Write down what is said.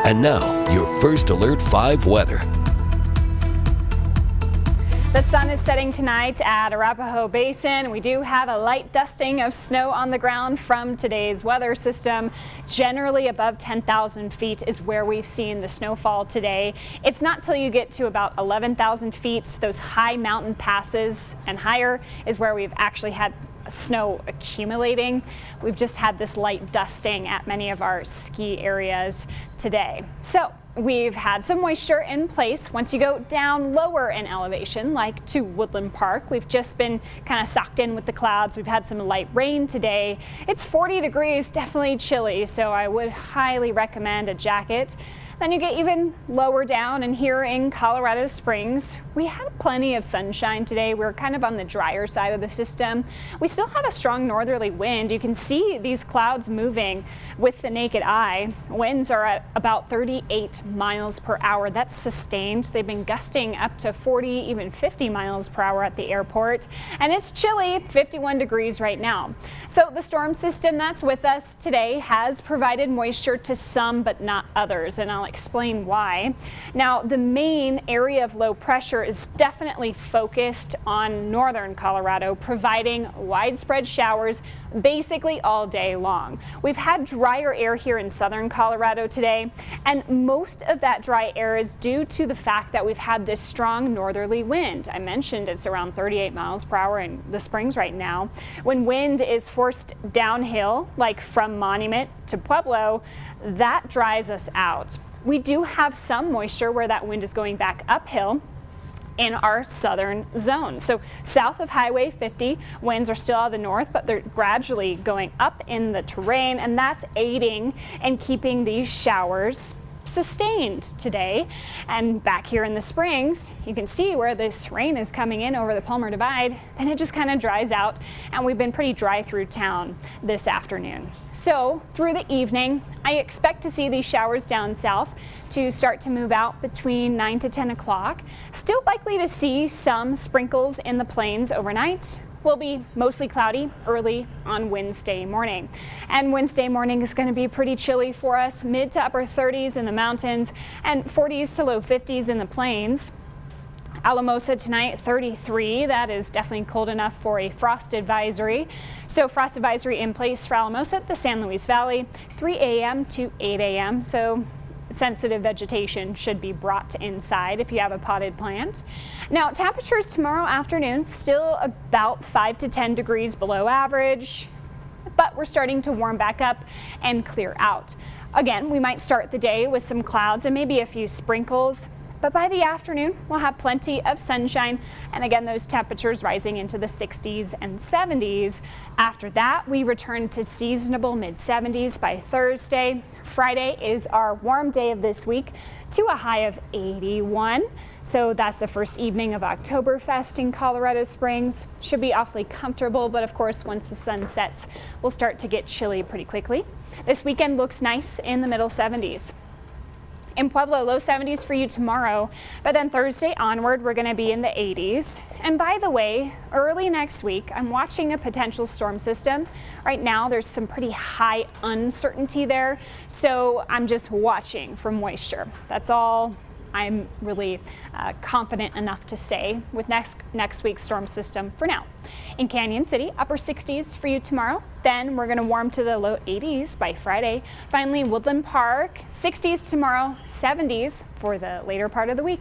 And now, your first Alert 5 weather. The sun is setting tonight at Arapahoe Basin. We do have a light dusting of snow on the ground from today's weather system. Generally above 10,000 feet is where we've seen the snowfall today. It's not till you get to about 11,000 feet, those high mountain passes and higher is where we've actually had snow accumulating. We've just had this light dusting at many of our ski areas today. So we've had some moisture in place. Once you go down lower in elevation, like to Woodland Park, we've just been kind of socked in with the clouds. We've had some light rain today. It's 40 degrees, definitely chilly, so I would highly recommend a jacket. Then you get even lower down, and here in Colorado Springs, we had plenty of sunshine today. We're kind of on the drier side of the system. We still have a strong northerly wind. You can see these clouds moving with the naked eye. Winds are at about 38 miles per hour. That's sustained. They've been gusting up to 40, even 50 miles per hour at the airport. And it's chilly, 51 degrees right now. So the storm system that's with us today has provided moisture to some, but not others. And I'll explain why. Now, the main area of low pressure is definitely focused on northern Colorado, providing widespread showers basically all day long. We've had drier air here in southern Colorado today, and most of that dry air is due to the fact that we've had this strong northerly wind. I mentioned it's around 38 miles per hour in the Springs right now. When wind is forced downhill, like from Monument to Pueblo, that dries us out. We do have some moisture where that wind is going back uphill in our southern zone. So south of Highway 50, winds are still out of the north, but they're gradually going up in the terrain, and that's aiding in keeping these showers sustained today. And back here in the Springs, you can see where this rain is coming in over the Palmer Divide, and it just kind of dries out, and we've been pretty dry through town this afternoon. So through the evening, I expect to see these showers down south to start to move out between 9 to 10 o'clock. Still likely to see some sprinkles in the plains overnight. Will be mostly cloudy early on Wednesday morning. And Wednesday morning is going to be pretty chilly for us, mid to upper 30s in the mountains and 40s to low 50s in the plains. Alamosa tonight, 33. That is definitely cold enough for a frost advisory. So frost advisory in place for Alamosa, the San Luis Valley, 3 a.m. to 8 a.m. So sensitive vegetation should be brought inside if you have a potted plant. Now, temperatures tomorrow afternoon still about 5 to 10 degrees below average, but we're starting to warm back up and clear out. Again, we might start the day with some clouds and maybe a few sprinkles, but by the afternoon, we'll have plenty of sunshine, and again, those temperatures rising into the 60s and 70s. After that, we return to seasonable mid-70s by Thursday. Friday is our warm day of this week to a high of 81. So that's the first evening of Oktoberfest in Colorado Springs. Should be awfully comfortable, but of course, once the sun sets, we'll start to get chilly pretty quickly. This weekend looks nice in the middle 70s. In Pueblo, low 70s for you tomorrow, but then Thursday onward, we're going to be in the 80s. And by the way, early next week, I'm watching a potential storm system. Right now, there's some pretty high uncertainty there, so I'm just watching for moisture. That's all I'm really confident enough to say with next week's storm system for now. In Canyon City, upper 60s for you tomorrow. Then we're going to warm to the low 80s by Friday. Finally, Woodland Park, 60s tomorrow, 70s for the later part of the week.